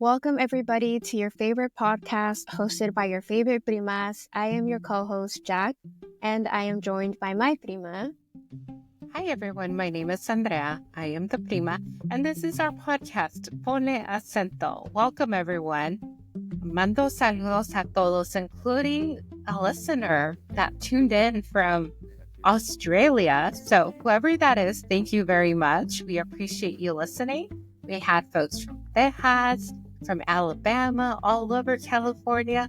Welcome, everybody, to your favorite podcast hosted by your favorite Primas. I am your co-host, Jack, and I am joined by my prima. Hi, everyone. My name is Andrea. I am the Prima, and this is our podcast, Ponle Acento. Welcome, everyone. Mando saludos a todos, including a listener that tuned in from Australia. So whoever that is, thank you very much. We appreciate you listening. We had folks from Texas, from Alabama, all over California.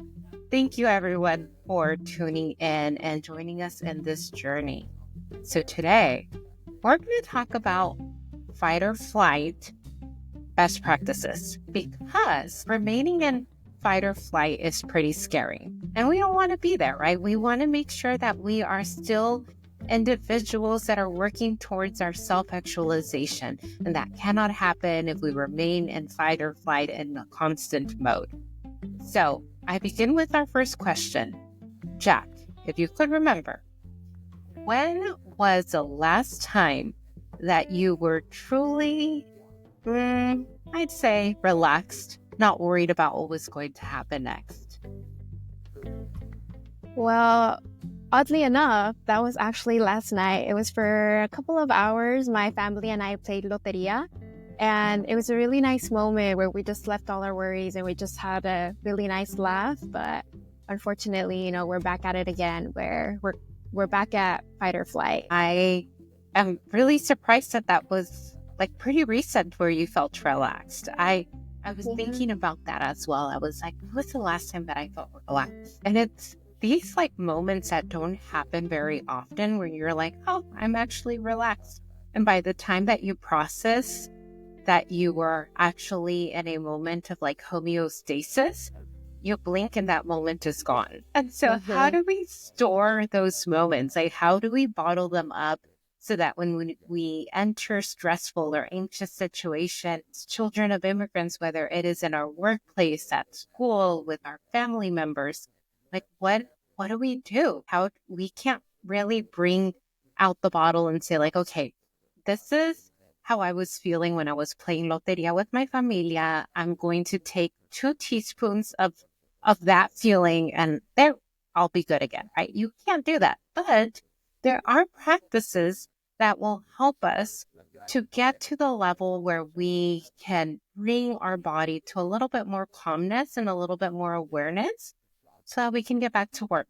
Thank you, everyone, for tuning in and joining us in this journey. So today, we're going to talk about fight or flight best practices because remaining in fight or flight is pretty scary. And we don't want to be there, right? We want to make sure that we are still individuals that are working towards our self-actualization. And that cannot happen if we remain in fight or flight in a constant mode. So I begin with our first question. Jack, if you could remember, when was the last time that you were truly, I'd say, relaxed, not worried about what was going to happen next? Well, oddly enough, that was actually last night. It was for a couple of hours. My family and I played Loteria, and it was a really nice moment where we just left all our worries and we just had a really nice laugh. But unfortunately, we're back at it again where we're back at fight or flight. I am really surprised that was like pretty recent where you felt relaxed. I was thinking about that as well. I was like, when was the last time that I felt relaxed? And it's these like moments that don't happen very often where you're like, oh, I'm actually relaxed. And by the time that you process that you were actually in a moment of like homeostasis, you blink and that moment is gone. And so how do we store those moments? Like, how do we bottle them up so that when we enter stressful or anxious situations, children of immigrants, whether it is in our workplace, at school, with our family members, like what do we do? How we can't really bring out the bottle and say like, okay, this is how I was feeling when I was playing Loteria with my familia. I'm going to take 2 teaspoons of that feeling and there I'll be good again, right? You can't do that. But there are practices that will help us to get to the level where we can bring our body to a little bit more calmness and a little bit more awareness so that we can get back to work.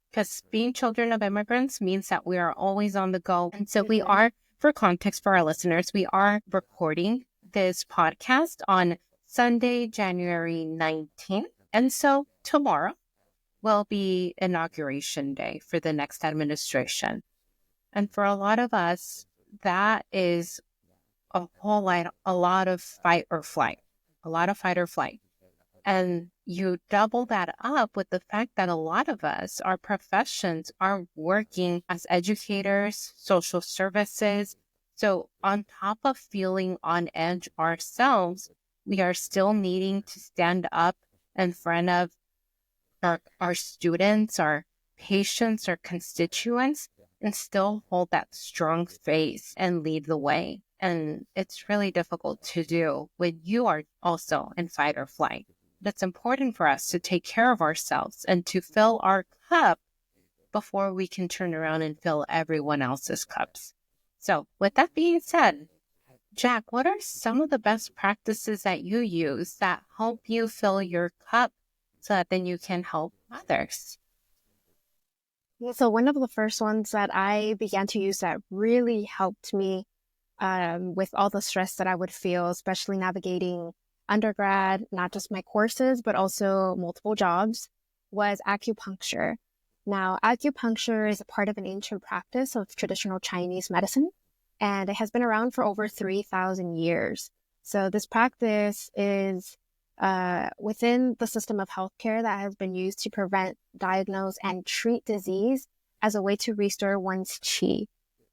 Because being children of immigrants means that we are always on the go. And so we are, for context for our listeners, we are recording this podcast on Sunday, January 19th. And so tomorrow will be inauguration day for the next administration. And for a lot of us, that is a lot of fight or flight. And you double that up with the fact that a lot of us, our professions are working as educators, social services. So on top of feeling on edge ourselves, we are still needing to stand up in front of our students, our patients, our constituents, and still hold that strong face and lead the way. And it's really difficult to do when you are also in fight or flight. It's important for us to take care of ourselves and to fill our cup before we can turn around and fill everyone else's cups. So with that being said, Jack, what are some of the best practices that you use that help you fill your cup so that then you can help others? So one of the first ones that I began to use that really helped me with all the stress that I would feel, especially navigating undergrad, not just my courses, but also multiple jobs, was acupuncture. Now, acupuncture is a part of an ancient practice of traditional Chinese medicine, and it has been around for over 3,000 years. So this practice is within the system of healthcare that has been used to prevent, diagnose, and treat disease as a way to restore one's qi.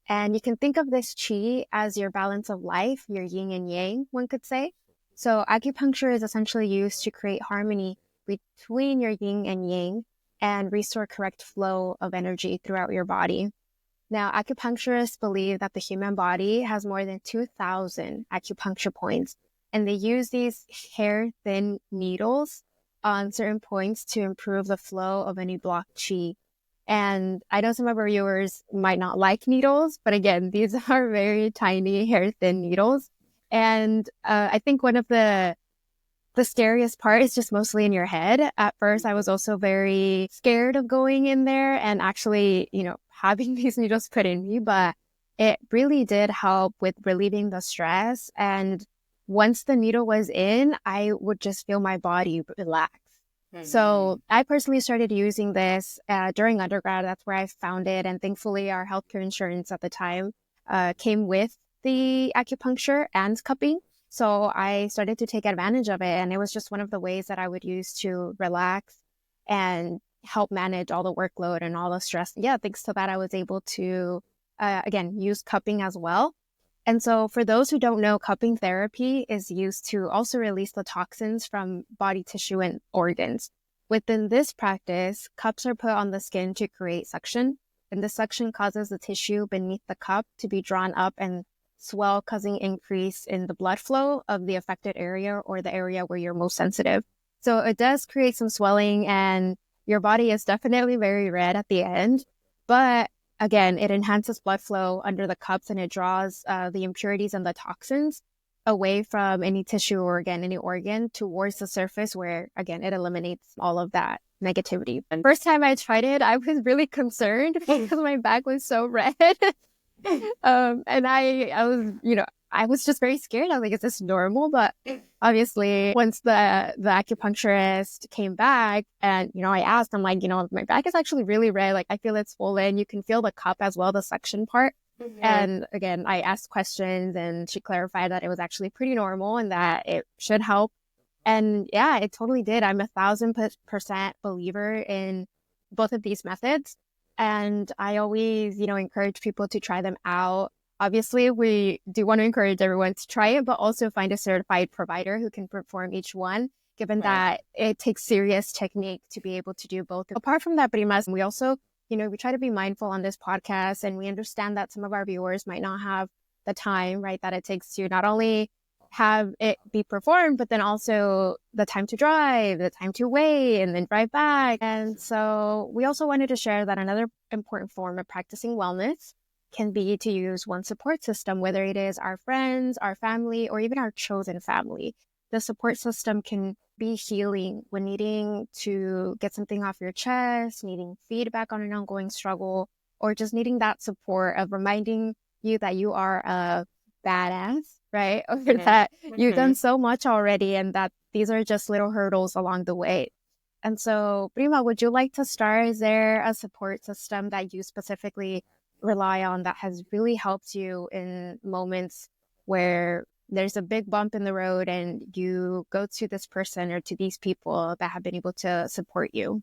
And you can think of this qi as your balance of life, your yin and yang, one could say. So acupuncture is essentially used to create harmony between your yin and yang and restore correct flow of energy throughout your body. Now, acupuncturists believe that the human body has more than 2,000 acupuncture points, And they use these hair thin needles on certain points to improve the flow of any blocked chi. And I know some of our viewers might not like needles, but again, these are very tiny hair thin needles. And I think one of the scariest part is just mostly in your head. At first, I was also very scared of going in there and actually, having these needles put in me, but it really did help with relieving the stress. And once the needle was in, I would just feel my body relax. Mm-hmm. So I personally started using this during undergrad. That's where I found it. And thankfully, our healthcare insurance at the time came with the acupuncture and cupping. So I started to take advantage of it. And it was just one of the ways that I would use to relax and help manage all the workload and all the stress. Yeah, thanks to that, I was able to, again, use cupping as well. And so for those who don't know, cupping therapy is used to also release the toxins from body tissue and organs. Within this practice, cups are put on the skin to create suction. And the suction causes the tissue beneath the cup to be drawn up and swell, causing increase in the blood flow of the affected area or the area where you're most sensitive. So it does create some swelling, and your body is definitely very red at the end. But again, it enhances blood flow under the cups, and it draws the impurities and the toxins away from any tissue or again, any organ towards the surface where, again, it eliminates all of that negativity. And first time I tried it, I was really concerned because my back was so red. And I was, I was just very scared. I was like, is this normal? But obviously, once the acupuncturist came back and, I asked, I'm like, my back is actually really red. Like, I feel it's swollen. You can feel the cup as well, the suction part. Mm-hmm. And again, I asked questions and she clarified that it was actually pretty normal and that it should help. And yeah, it totally did. I'm 1,000% believer in both of these methods. And I always, encourage people to try them out. Obviously, we do want to encourage everyone to try it, but also find a certified provider who can perform each one, given that it takes serious technique to be able to do both. Apart from that, Primas, we also, we try to be mindful on this podcast, and we understand that some of our viewers might not have the time, right, that it takes to not only have it be performed, but then also the time to drive, the time to wait, and then drive back. And so we also wanted to share that another important form of practicing wellness can be to use one support system, whether it is our friends, our family, or even our chosen family. The support system can be healing when needing to get something off your chest, needing feedback on an ongoing struggle, or just needing that support of reminding you that you are a badass, right? Or that you've done so much already and that these are just little hurdles along the way. And so, Prima, would you like to start? Is there a support system that you specifically rely on that has really helped you in moments where there's a big bump in the road and you go to this person or to these people that have been able to support you?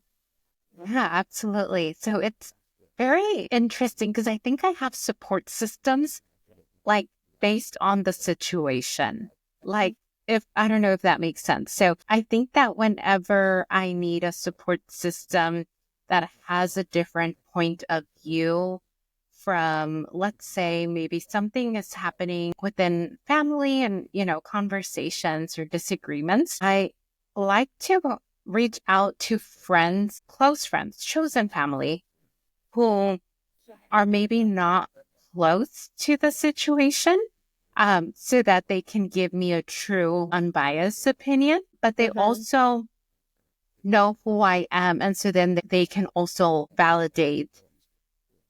Yeah, absolutely. So it's very interesting because I think I have support systems like based on the situation. Like, I don't know if that makes sense. So I think that whenever I need a support system that has a different point of view from, let's say, maybe something is happening within family and, conversations or disagreements, I like to reach out to friends, close friends, chosen family who are maybe not close to the situation, so that they can give me a true, unbiased opinion, but they also know who I am. And so then they can also validate,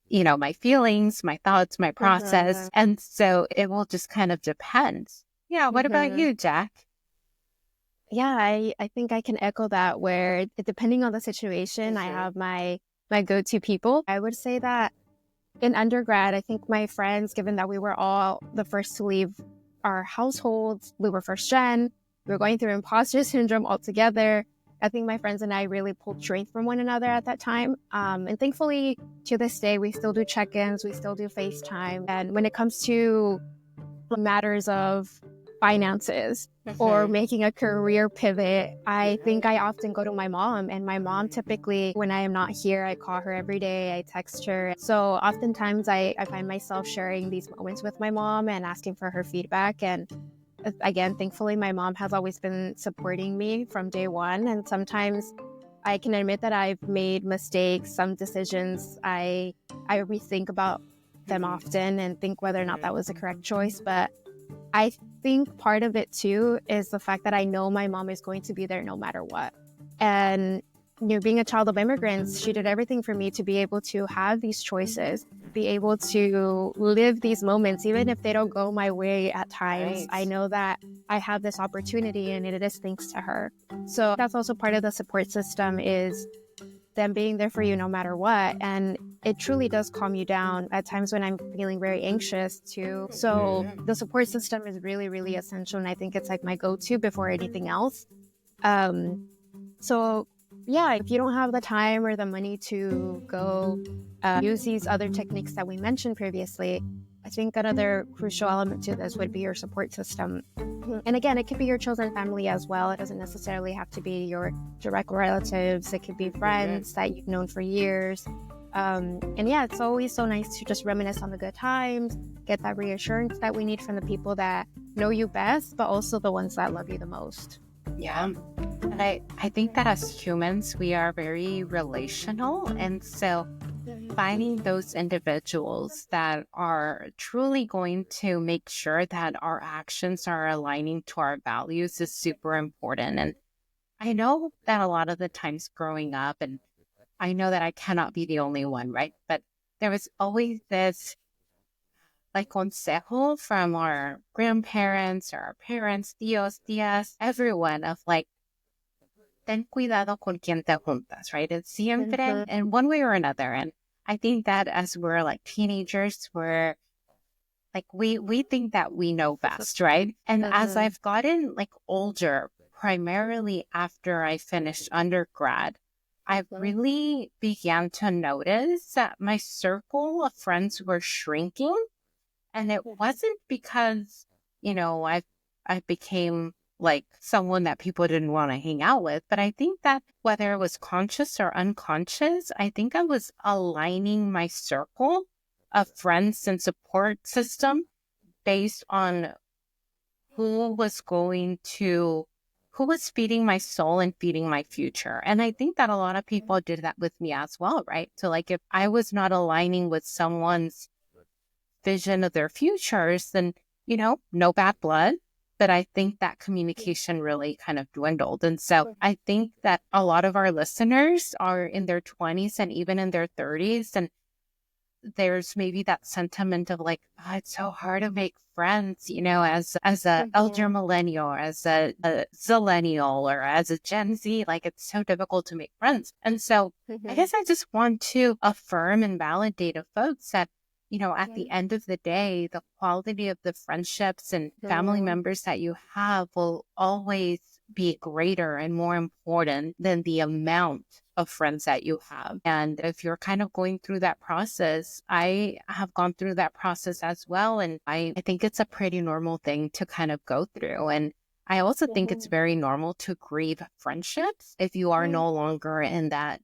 my feelings, my thoughts, my process. And so it will just kind of depend. Yeah. What about you, Jack? Yeah, I think I can echo that where depending on the situation, I have my go-to people. I would say that in undergrad, I think my friends, given that we were all the first to leave our households, we were first gen, we were going through imposter syndrome altogether. I think my friends and I really pulled strength from one another at that time. And thankfully, to this day, we still do check-ins, we still do FaceTime. And when it comes to matters of finances or making a career pivot, I think I often go to my mom. And my mom typically, when I am not here, I call her every day, I text her. So oftentimes I find myself sharing these moments with my mom and asking for her feedback. And again, thankfully, my mom has always been supporting me from day one. And sometimes I can admit that I've made mistakes, some decisions. I rethink about them often and think whether or not that was the correct choice. But I think part of it too is the fact that I know my mom is going to be there no matter what. And being a child of immigrants, she did everything for me to be able to have these choices, be able to live these moments, even if they don't go my way at times. Right. I know that I have this opportunity, and it is thanks to her. So that's also part of the support system, is them being there for you no matter what. And it truly does calm you down at times when I'm feeling very anxious too. So the support system is really, really essential. And I think it's like my go-to before anything else. So yeah, if you don't have the time or the money to go use these other techniques that we mentioned previously, I think another crucial element to this would be your support system. And again, it could be your chosen family as well. It doesn't necessarily have to be your direct relatives. It could be friends that you've known for years. And yeah, it's always so nice to just reminisce on the good times, get that reassurance that we need from the people that know you best, but also the ones that love you the most. Yeah. And I think that as humans, we are very relational. And so finding those individuals that are truly going to make sure that our actions are aligning to our values is super important. And I know that a lot of the times growing up, and I know that I cannot be the only one, right? But there was always this like consejo from our grandparents or our parents, tíos, tías, everyone of like, ten cuidado con quien te juntas, right? It's siempre in one way or another. And I think that as we're like teenagers, we're like, we think that we know best, right? And as I've gotten like older, primarily after I finished undergrad, I really began to notice that my circle of friends were shrinking. And it wasn't because, I became like someone that people didn't want to hang out with. But I think that whether it was conscious or unconscious, I think I was aligning my circle of friends and support system based on who was feeding my soul and feeding my future. And I think that a lot of people did that with me as well, right? So like if I was not aligning with someone's vision of their futures, then, no bad blood. But I think that communication really kind of dwindled. And so I think that a lot of our listeners are in their 20s and even in their 30s. And there's maybe that sentiment of like, oh, it's so hard to make friends, as a elder millennial, or as a zillennial, or as a Gen Z, like it's so difficult to make friends. And so I guess I just want to affirm and validate to folks that, at the end of the day, the quality of the friendships and family members that you have will always be greater and more important than the amount of friends that you have. And if you're kind of going through that process, I have gone through that process as well. And I think it's a pretty normal thing to kind of go through. And I also think it's very normal to grieve friendships if you are no longer in that,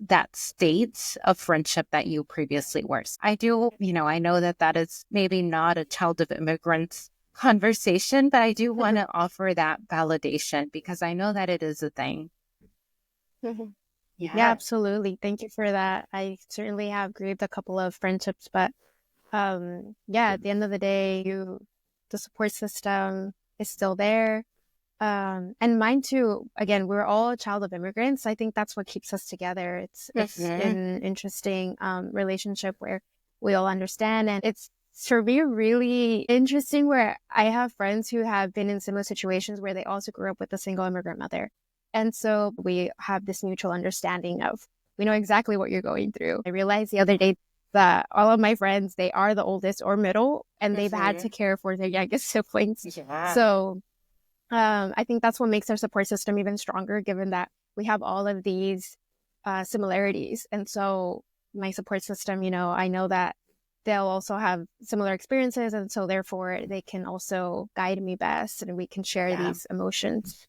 that state of friendship that you previously were. I know that is maybe not a child of immigrants conversation, but I do want to offer that validation because I know that it is a thing. Yeah, absolutely. Thank you for that. I certainly have grieved a couple of friendships, but at the end of the day, the support system is still there. And mine too, again, we're all a child of immigrants. I think that's what keeps us together. It's an interesting relationship where we all understand. And it's for me really interesting where I have friends who have been in similar situations where they also grew up with a single immigrant mother. And so we have this mutual understanding of, we know exactly what you're going through. I realized the other day that all of my friends, they are the oldest or middle, and they've had to care for their youngest siblings. Yeah. So I think that's what makes our support system even stronger, given that we have all of these similarities. And so my support system, I know that they'll also have similar experiences. And so therefore they can also guide me best and we can share these emotions.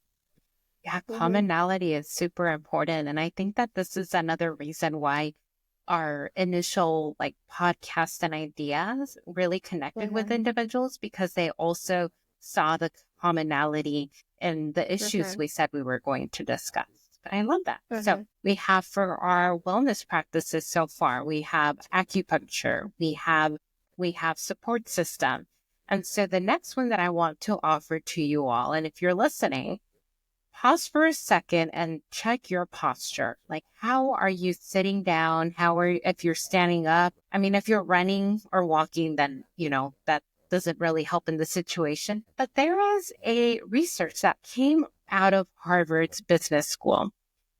Yeah, commonality is super important. And I think that this is another reason why our initial like podcast and ideas really connected with individuals, because they also saw the commonality in the issues we said we were going to discuss. But I love that. So we have for our wellness practices so far, we have acupuncture, we have support system. And so the next one that I want to offer to you all, and if you're listening, pause for a second and check your posture. Like, how are you sitting down? If you're standing up? I mean, if you're running or walking, then, that doesn't really help in the situation. But there is a research that came out of Harvard's business school.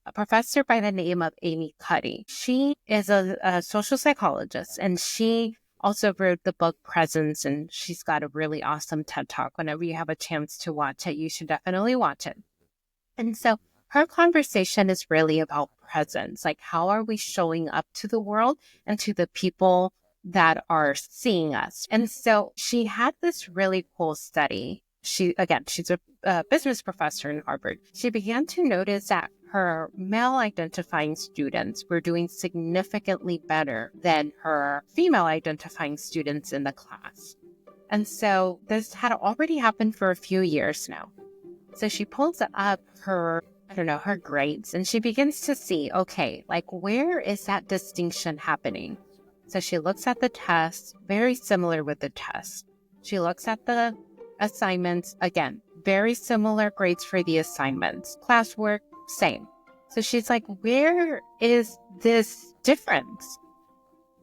A professor by the name of Amy Cuddy. She is a social psychologist, and she also wrote the book Presence, and she's got a really awesome TED Talk. Whenever you have a chance to watch it, you should definitely watch it. And so her conversation is really about presence. Like, how are we showing up to the world and to the people that are seeing us? And so she had this really cool study. She's a business professor in Harvard. She began to notice that her male-identifying students were doing significantly better than her female-identifying students in the class. And so this had already happened for a few years now. So she pulls up her grades, and she begins to see, okay, like, where is that distinction happening? So she looks at the tests, very similar with the test. She looks at the assignments, again, very similar grades for the assignments. Classwork, same. So she's like, where is this difference?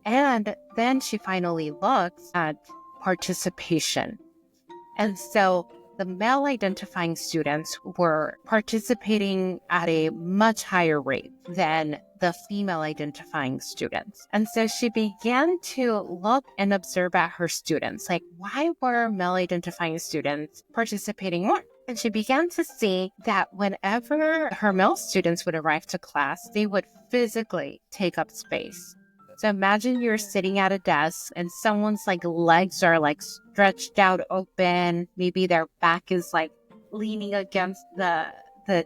And then she finally looks at participation. And so the male identifying students were participating at a much higher rate than the female identifying students. And so she began to look and observe at her students, like, why were male identifying students participating more? And she began to see that whenever her male students would arrive to class, they would physically take up space. So imagine you're sitting at a desk and someone's like legs are like stretched out open. Maybe their back is like leaning against the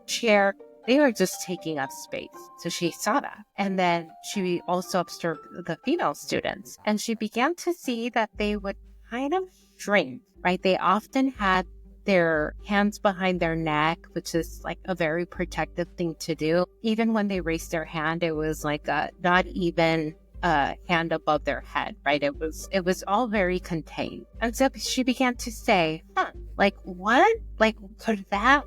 chair. They are just taking up space. So she saw that. And then she also observed the female students. And she began to see that they would kind of shrink, right? They often had their hands behind their neck, which is like a very protective thing to do. Even when they raised their hand, it was like not even hand above their head, right? It was all very contained. And so she began to say, like, what? Like, could that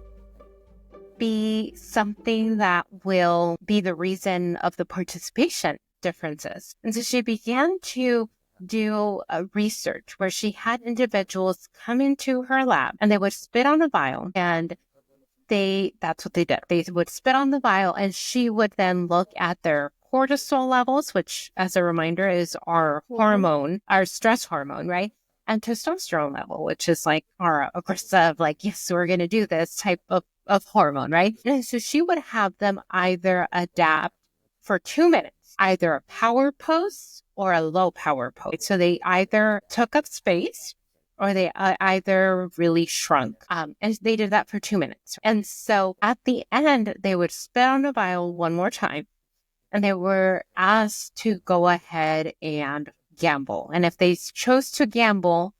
be something that will be the reason of the participation differences? And so she began to do a research where she had individuals come into her lab and they would spit on a vial, and that's what they did. They would spit on the vial, and she would then look at their cortisol levels, which, as a reminder, is our hormone, our stress hormone, right? And testosterone level, which is like our aggressive, like, yes, we're going to do this type of hormone, right? And so she would have them either adapt for 2 minutes, either a power pose or a low power pose. So they either took up space or they either really shrunk. And they did that for 2 minutes. And so at the end, they would spit on the vial one more time, and they were asked to go ahead and gamble. And if they chose to gamble,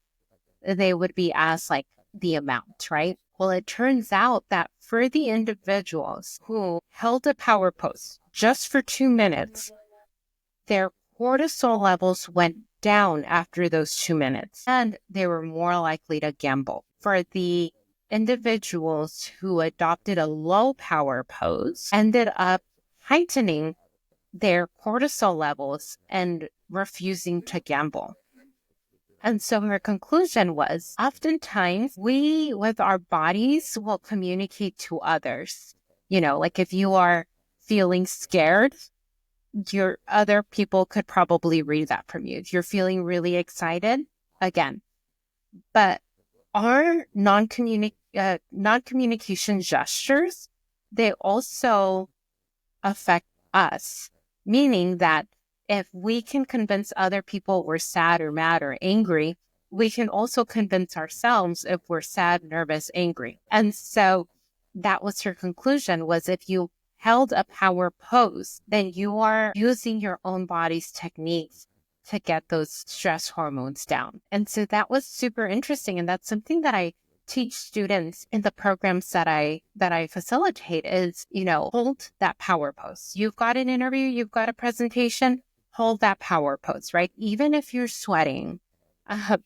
they would be asked like the amount, right? Well, it turns out that for the individuals who held a power pose just for 2 minutes, their cortisol levels went down after those 2 minutes, and they were more likely to gamble. For the individuals who adopted a low power pose, ended up heightening their cortisol levels and refusing to gamble. And so her conclusion was, oftentimes we, with our bodies, will communicate to others. Like if you are feeling scared, your other people could probably read that from you. If you're feeling really excited, again. But our non-communication gestures, they also affect us. Meaning that if we can convince other people we're sad or mad or angry, we can also convince ourselves if we're sad, nervous, angry. And so that was her conclusion, was if you held a power pose, then you are using your own body's techniques to get those stress hormones down. And so that was super interesting. And that's something that I teach students in the programs that I facilitate is, hold that power pose. You've got an interview, you've got a presentation, hold that power pose, right? Even if you're sweating, uh,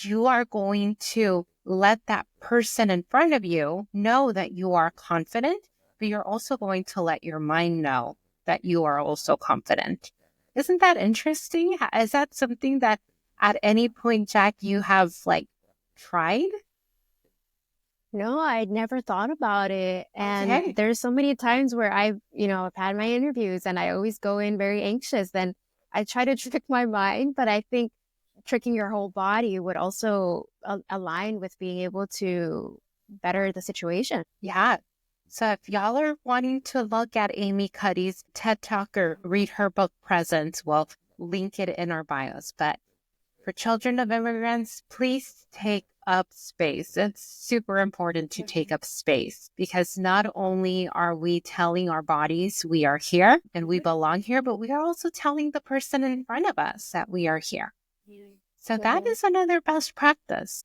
you are going to let that person in front of you know that you are confident, but you're also going to let your mind know that you are also confident. Isn't that interesting? Is that something that at any point, Jack, you have tried? No, I'd never thought about it. And Okay. there's so many times where I've had my interviews and I always go in very anxious. Then I try to trick my mind, but I think tricking your whole body would also align with being able to better the situation. Yeah. So if y'all are wanting to look at Amy Cuddy's TED Talk or read her book Presence, we'll link it in our bios. But for children of immigrants, please take up space. It's super important to take up space because not only are we telling our bodies we are here and we belong here, but we are also telling the person in front of us that we are here. So that is another best practice.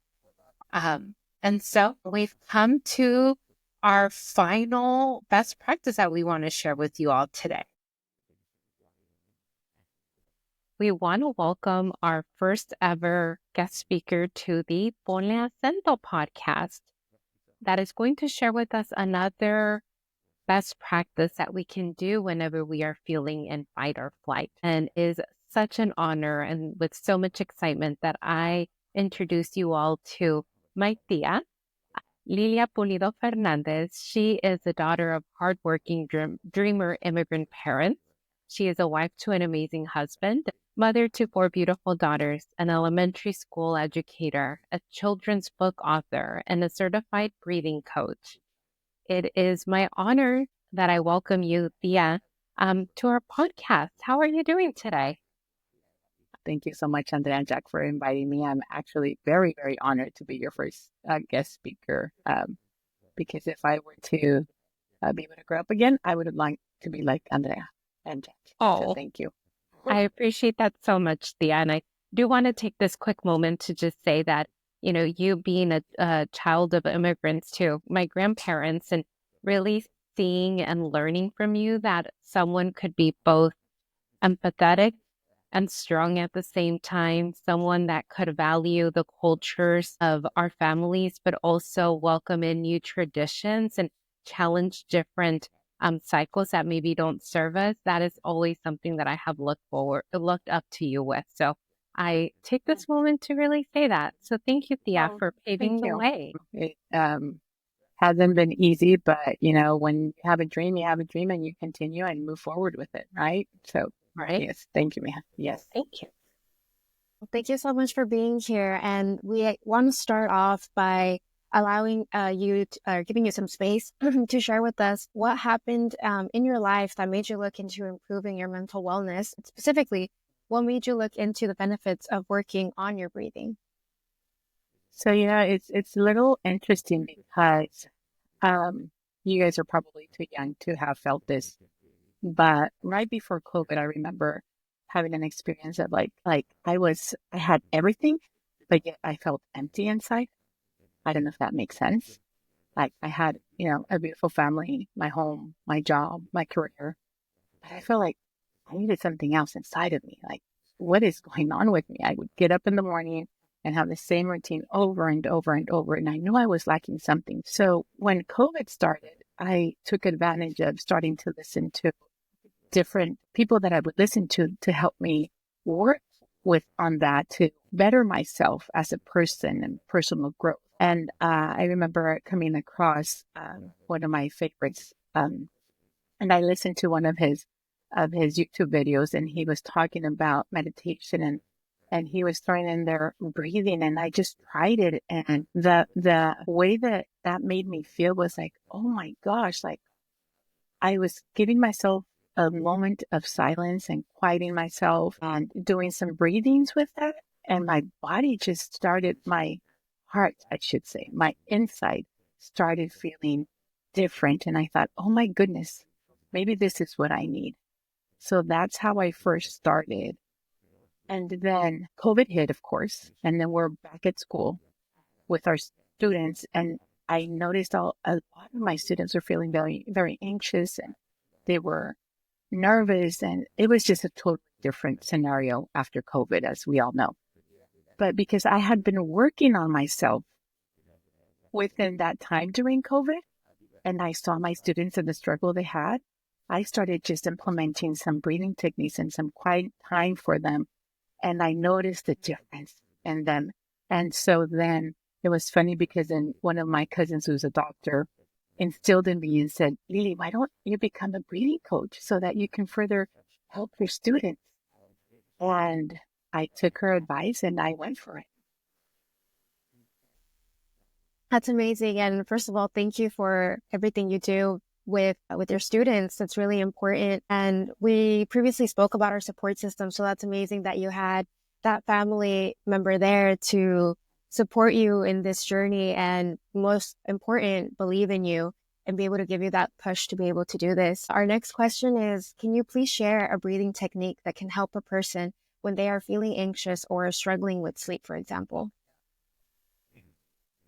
And so we've come to our final best practice that we want to share with you all today. We want to welcome our first ever guest speaker to the Ponle Acento Podcast that is going to share with us another best practice that we can do whenever we are feeling in fight or flight. And is such an honor and with so much excitement that I introduce you all to my tia, Lilia Pulido Fernandez. She is the daughter of hardworking dreamer immigrant parents. She is a wife to an amazing husband, mother to 4 beautiful daughters, an elementary school educator, a children's book author, and a certified breathing coach. It is my honor that I welcome you, Tia, to our podcast. How are you doing today? Thank you so much, Andrea and Jack, for inviting me. I'm actually very, very honored to be your first guest speaker. Because if I were to be able to grow up again, I would have liked to be like Andrea and Jack. So thank you. I appreciate that so much, Thea. And I do want to take this quick moment to just say that, you being a child of immigrants too, my grandparents, and really seeing and learning from you that someone could be both empathetic and strong at the same time, someone that could value the cultures of our families, but also welcome in new traditions and challenge different cycles that maybe don't serve us. That is always something that I have looked up to you with. So I take this moment to really say that. So thank you, Thea, for paving the way. It hasn't been easy, but when you have a dream, and you continue and move forward with it, right? So Right. Yes, thank you, Mia. Yes. Thank you. Well, thank you so much for being here. And we want to start off by allowing giving you some space to share with us what happened in your life that made you look into improving your mental wellness. Specifically, what made you look into the benefits of working on your breathing? So it's a little interesting because you guys are probably too young to have felt this. But right before COVID, I remember having an experience of like I had everything, but yet I felt empty inside. I don't know if that makes sense. Like I had, a beautiful family, my home, my job, my career, but I felt like I needed something else inside of me. Like, what is going on with me? I would get up in the morning and have the same routine over and over and over, and I knew I was lacking something. So when COVID started, I took advantage of starting to listen to different people that I would listen to help me work on that to better myself as a person and personal growth. And I remember coming across one of my favorites, and I listened to one of his YouTube videos, and he was talking about meditation and he was throwing in there breathing, and I just tried it, and the way that made me feel was like, oh my gosh, like I was giving myself a moment of silence and quieting myself and doing some breathings with that. And my body just started, my heart, I should say, my inside started feeling different. And I thought, oh my goodness, maybe this is what I need. So that's how I first started. And then COVID hit, of course. And then we're back at school with our students, and I noticed a lot of my students were feeling very, very anxious, and they were nervous, and it was just a totally different scenario after COVID, as we all know. But because I had been working on myself within that time during COVID, and I saw my students and the struggle they had, I started just implementing some breathing techniques and some quiet time for them. And I noticed the difference in them. And so then it was funny because then one of my cousins, who's a doctor, instilled in me and said, Lily, why don't you become a breathing coach so that you can further help your students? And I took her advice and I went for it. That's amazing. And first of all, thank you for everything you do with your students. That's really important. And we previously spoke about our support system. So that's amazing that you had that family member there to support you in this journey, and most important, believe in you and be able to give you that push to be able to do this. Our next question is, can you please share a breathing technique that can help a person when they are feeling anxious or struggling with sleep, for example?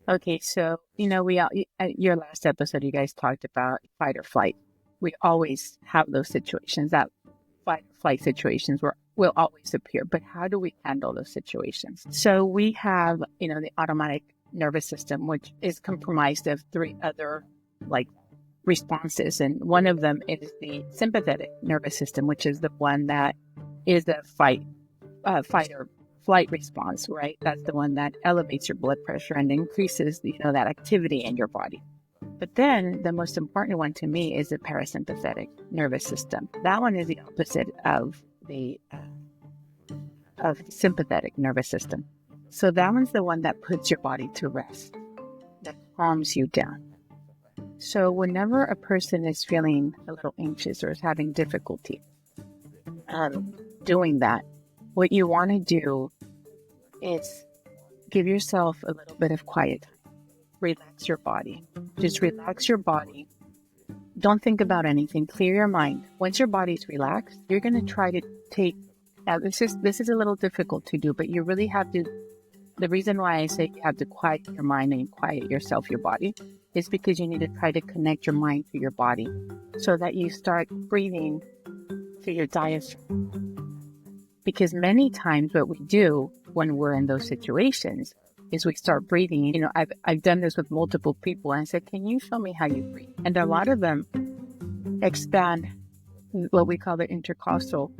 Okay, so, we all, at your last episode, you guys talked about fight or flight. We always have those situations, that fight or flight situations will always appear. But how do we handle those situations? So we have, the automatic nervous system, which is comprised of 3 other responses. And one of them is the sympathetic nervous system, which is the one that is a fight or flight response, right? That's the one that elevates your blood pressure and increases, that activity in your body. But then the most important one to me is the parasympathetic nervous system. That one is the opposite of the sympathetic nervous system. So that one's the one that puts your body to rest, that calms you down. So whenever a person is feeling a little anxious or is having difficulty doing that, what you want to do is give yourself a little bit of quiet time. Relax your body. Just relax your body. Don't think about anything. Clear your mind. Once your body's relaxed, you're going to try to take. Now, this is a little difficult to do, but you really have to. The reason why I say you have to quiet your mind and quiet yourself, your body, is because you need to try to connect your mind to your body so that you start breathing through your diaphragm. Because many times what we do when we're in those situations is we start breathing. I've done this with multiple people, and I said, can you show me how you breathe? And a lot of them expand what we call the intercostal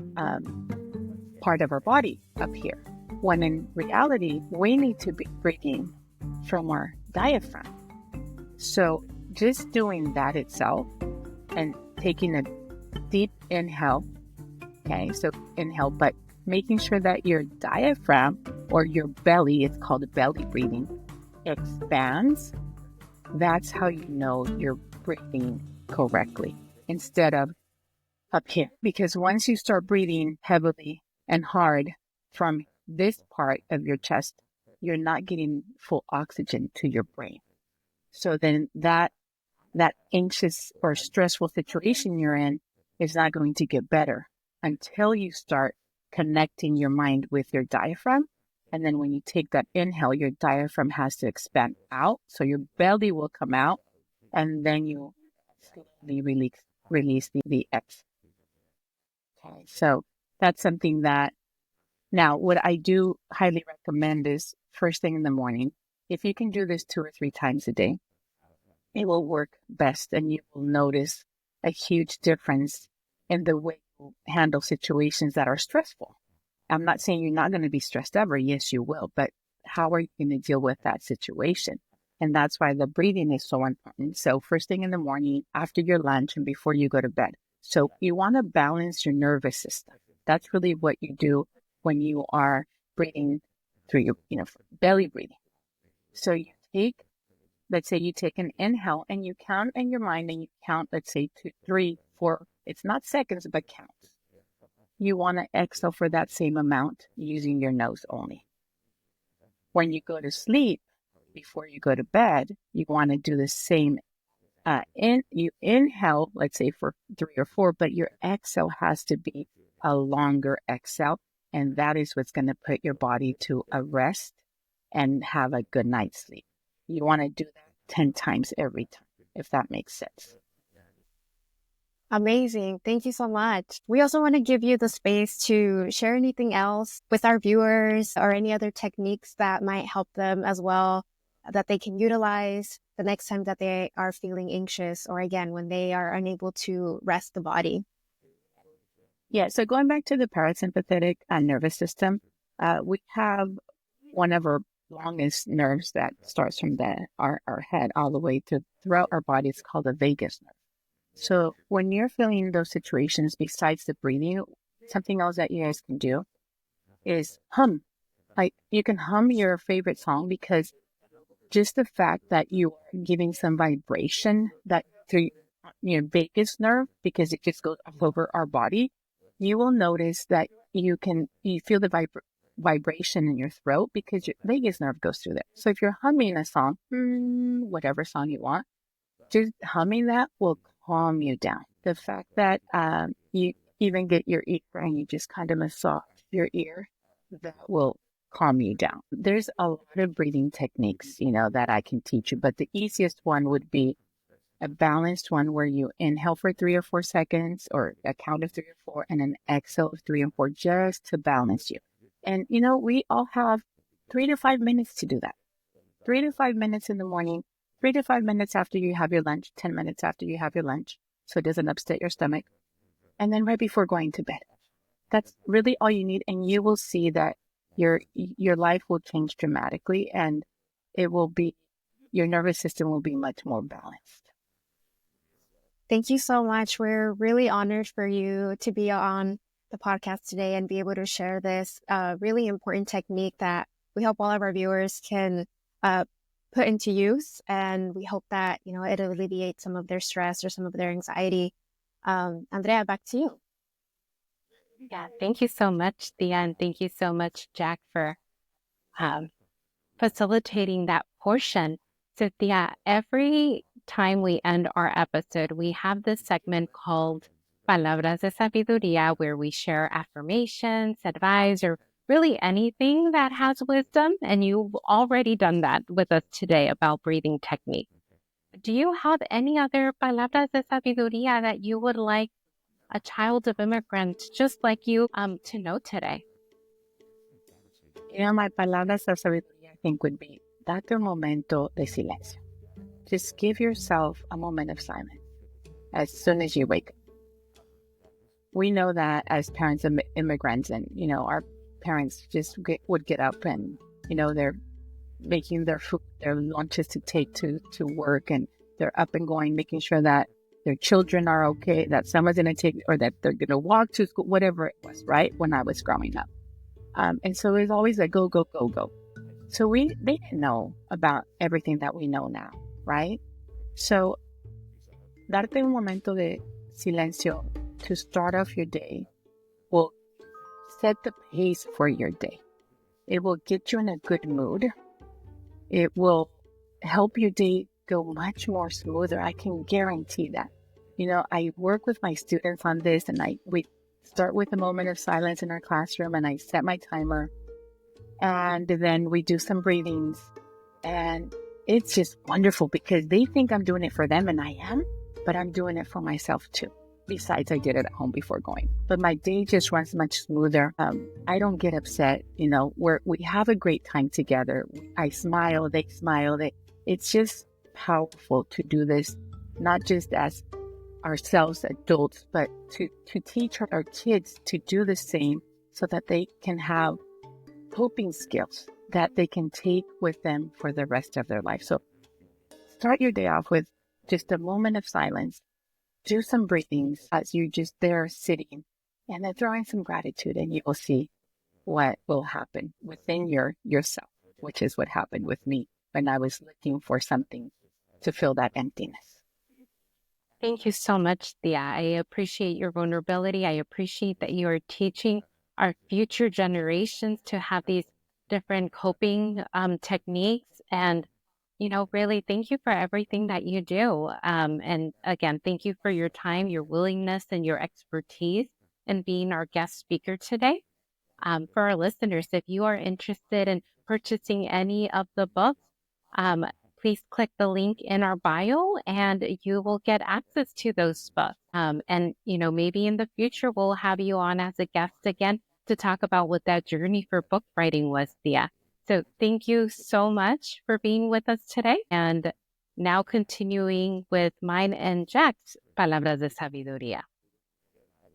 part of our body up here, when in reality, we need to be breathing from our diaphragm. So just doing that itself and taking a deep inhale, okay, so inhale, but making sure that your diaphragm or your belly, it's called belly breathing, expands. That's how you know you're breathing correctly instead of up here. Because once you start breathing heavily and hard from this part of your chest, you're not getting full oxygen to your brain. So then that anxious or stressful situation you're in is not going to get better until you start connecting your mind with your diaphragm. And then when you take that inhale, your diaphragm has to expand out. So your belly will come out, and then you slowly release the exhale. Okay, so that's something that, now what I do highly recommend is first thing in the morning. If you can do this 2 or 3 times a day, it will work best, and you will notice a huge difference in the way you handle situations that are stressful. I'm not saying you're not going to be stressed ever. Yes, you will. But how are you going to deal with that situation? And that's why the breathing is so important. So first thing in the morning, after your lunch, and before you go to bed. So you want to balance your nervous system. That's really what you do when you are breathing through your, belly breathing. So you take, let's say you take an inhale and you count in your mind, and you count, let's say 2, 3, 4. It's not seconds, but counts. You want to exhale for that same amount using your nose only. When you go to sleep, before you go to bed, you want to do the same. You inhale, let's say for 3 or 4, but your exhale has to be a longer exhale. And that is what's going to put your body to a rest and have a good night's sleep. you want to do that 10 times every time, if that makes sense. Amazing. Thank you so much. We also want to give you the space to share anything else with our viewers or any other techniques that might help them as well, that they can utilize the next time that they are feeling anxious, or again, when they are unable to rest the body. Yeah, so going back to the parasympathetic nervous system, we have one of our longest nerves that starts from our head all the way throughout our body. It's called the vagus nerve. So when you're feeling those situations, besides the breathing, something else that you guys can do is hum. Like you can hum your favorite song, because just the fact that you are giving some vibration that through your vagus nerve, because it just goes all over our body, you will notice that you feel the vibration in your throat because your vagus nerve goes through there. So if you're humming a song, whatever song you want, just humming that will calm you down. The fact that you even get your ear and you just kind of massage your ear, that will calm you down. There's a lot of breathing techniques, that I can teach you, but the easiest one would be a balanced one where you inhale for 3 or 4 seconds, or a count of 3 or 4, and an exhale of 3 and 4, just to balance you. And, we all have 3 to 5 minutes to do that. 3 to 5 minutes in the morning, 3 to 5 minutes after you have your lunch, 10 minutes after you have your lunch, so it doesn't upset your stomach. And then right before going to bed. That's really all you need. And you will see that your life will change dramatically, and your nervous system will be much more balanced. Thank you so much. We're really honored for you to be on the podcast today and be able to share this really important technique that we hope all of our viewers can put into use. And we hope that, it alleviates some of their stress or some of their anxiety. Andrea, back to you. Yeah, thank you so much, Thea, and thank you so much, Jack, for facilitating that portion. So, Thea, every time we end our episode, we have this segment called Palabras de Sabiduría, where we share affirmations, advice, or really anything that has wisdom. And you've already done that with us today about breathing technique. Do you have any other palabras de sabiduría that you would like a child of immigrants just like you to know today? My palabras de sabiduría, I think, would be, date un momento de silencio. Just give yourself a moment of silence as soon as you wake up. We know that as parents of immigrants, and, our parents just would get up and, they're making their food, their lunches to take to work, and they're up and going, making sure that their children are okay, that someone's going to take, or that they're going to walk to school, whatever it was, right? When I was growing up. And so it's always like, go, go, go, go. So they didn't know about everything that we know now, right? So darte un momento de silencio to start off your day will set the pace for your day. It will get you in a good mood. It will help your day go much more smoother. I can guarantee that. I work with my students on this, and we start with a moment of silence in our classroom, and I set my timer, and then we do some breathings, and it's just wonderful because they think I'm doing it for them, and I am, but I'm doing it for myself too. Besides, I did it at home before going. But my day just runs much smoother. I don't get upset. We have a great time together. I smile, they smile. It's just powerful to do this, not just as ourselves adults, but to teach our kids to do the same, so that they can have coping skills that they can take with them for the rest of their life. So start your day off with just a moment of silence. Do some breathings as you're just there sitting, and then throw in some gratitude, and you will see what will happen within yourself, which is what happened with me when I was looking for something to fill that emptiness. Thank you so much, Thea. I appreciate your vulnerability. I appreciate that you are teaching our future generations to have these different coping techniques. And, really, thank you for everything that you do. And again, thank you for your time, your willingness, and your expertise in being our guest speaker today. For our listeners, if you are interested in purchasing any of the books, please click the link in our bio and you will get access to those books. And, maybe in the future, we'll have you on as a guest again to talk about what that journey for book writing was, Thea. So thank you so much for being with us today. And now continuing with mine and Jack's Palabras de Sabiduría.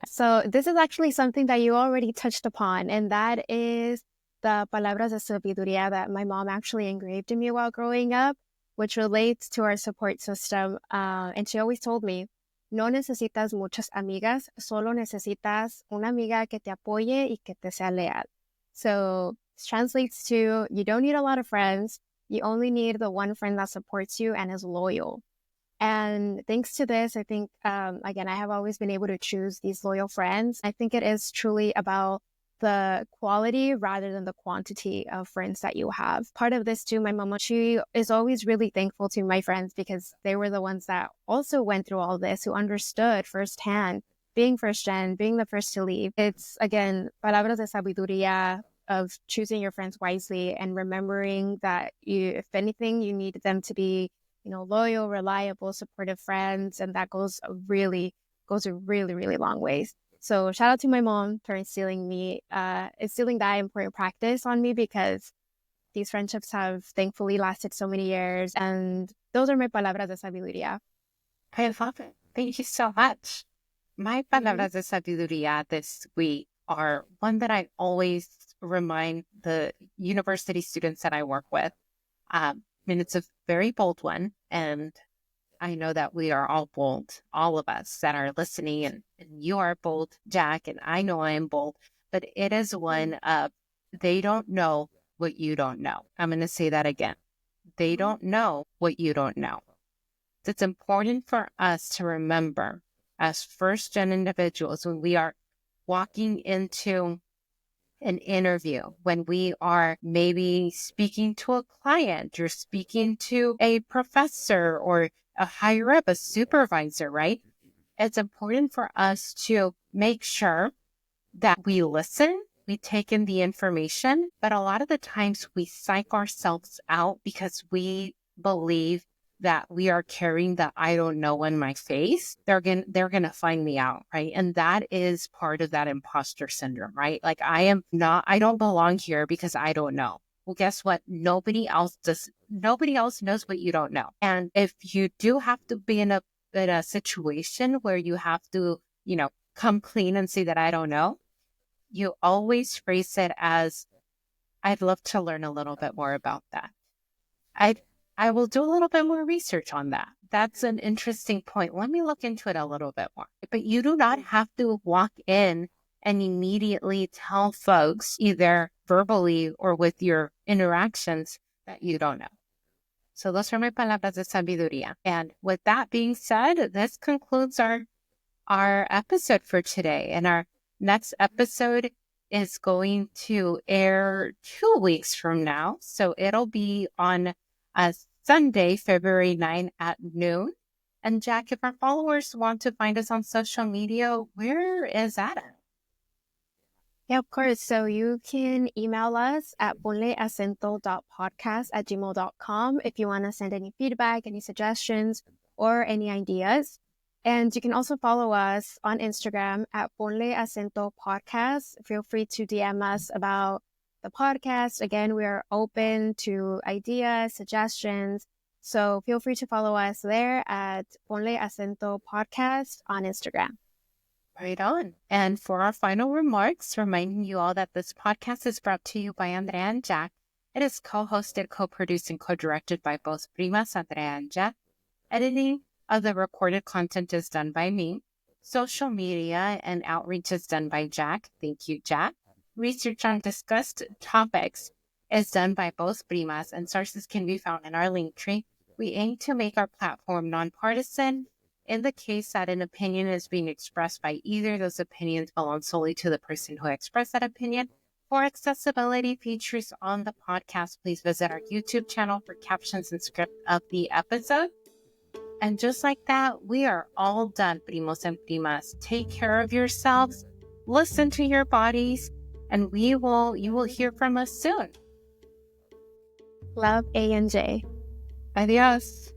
So this is actually something that you already touched upon, and that is the Palabras de Sabiduría that my mom actually engraved in me while growing up, which relates to our support system. And she always told me, no necesitas muchas amigas, solo necesitas una amiga que te apoye y que te sea leal. So this translates to, you don't need a lot of friends. You only need the one friend that supports you and is loyal. And thanks to this, I think, again, I have always been able to choose these loyal friends. I think it is truly about the quality rather than the quantity of friends that you have. Part of this too, my mama, she is always really thankful to my friends because they were the ones that also went through all this, who understood firsthand, being first gen, being the first to leave. It's, again, palabras de sabiduría, of choosing your friends wisely and remembering that if anything, you need them to be, loyal, reliable, supportive friends. And that goes a really, really long ways. So shout out to my mom for instilling that important practice on me, because these friendships have thankfully lasted so many years. And those are my palabras de sabiduría. I love it. Thank you so much. My palabras de sabiduría this week are one that I always remind the university students that I work with. It's a very bold one, and I know that we are all bold, all of us that are listening, and you are bold, Jack, and I know I am bold, but it is one of, they don't know what you don't know. I'm going to say that again. They don't know what you don't know. It's important for us to remember as first-gen individuals when we are walking into an interview, when we are maybe speaking to a client or speaking to a professor or a higher up, a supervisor, right? It's important for us to make sure that we listen, we take in the information, but a lot of the times we psych ourselves out because we believe that we are carrying the I don't know in my face. They're gonna find me out, right? And that is part of that imposter syndrome, right? Like I don't belong here because I don't know. Well, guess what? Nobody else knows what you don't know. And if you do have to be in a situation where you have to, come clean and say that I don't know, you always phrase it as, I'd love to learn a little bit more about that. I will do a little bit more research on that. That's an interesting point. Let me look into it a little bit more. But you do not have to walk in and immediately tell folks, either verbally or with your interactions, that you don't know. So those are my palabras de sabiduría. And with that being said, this concludes our episode for today. And our next episode is going to air 2 weeks from now. So it'll be on Sunday, February 9 at noon. And Jack, if our followers want to find us on social media, where is that at? Yeah, of course. So you can email us at ponleacento.podcast@gmail.com if you want to send any feedback, any suggestions, or any ideas. And you can also follow us on Instagram at Ponle Acento Podcast. Feel free to DM us about the podcast. Again, we are open to ideas, suggestions. So feel free to follow us there at Ponle Acento Podcast on Instagram. Right on. And for our final remarks, reminding you all that this podcast is brought to you by Andrea and Jack. It is co-hosted, co-produced, and co-directed by both Primas, Andrea and Jack. Editing of the recorded content is done by me. Social media and outreach is done by Jack. Thank you, Jack. Research on discussed topics is done by both Primas, and sources can be found in our link tree. We aim to make our platform nonpartisan. In the case that an opinion is being expressed by either, those opinions belong solely to the person who expressed that opinion. For accessibility features on the podcast, please visit our YouTube channel for captions and script of the episode. And just like that, we are all done, primos and primas. Take care of yourselves, listen to your bodies, and you will hear from us soon. Love, A and J. Adios.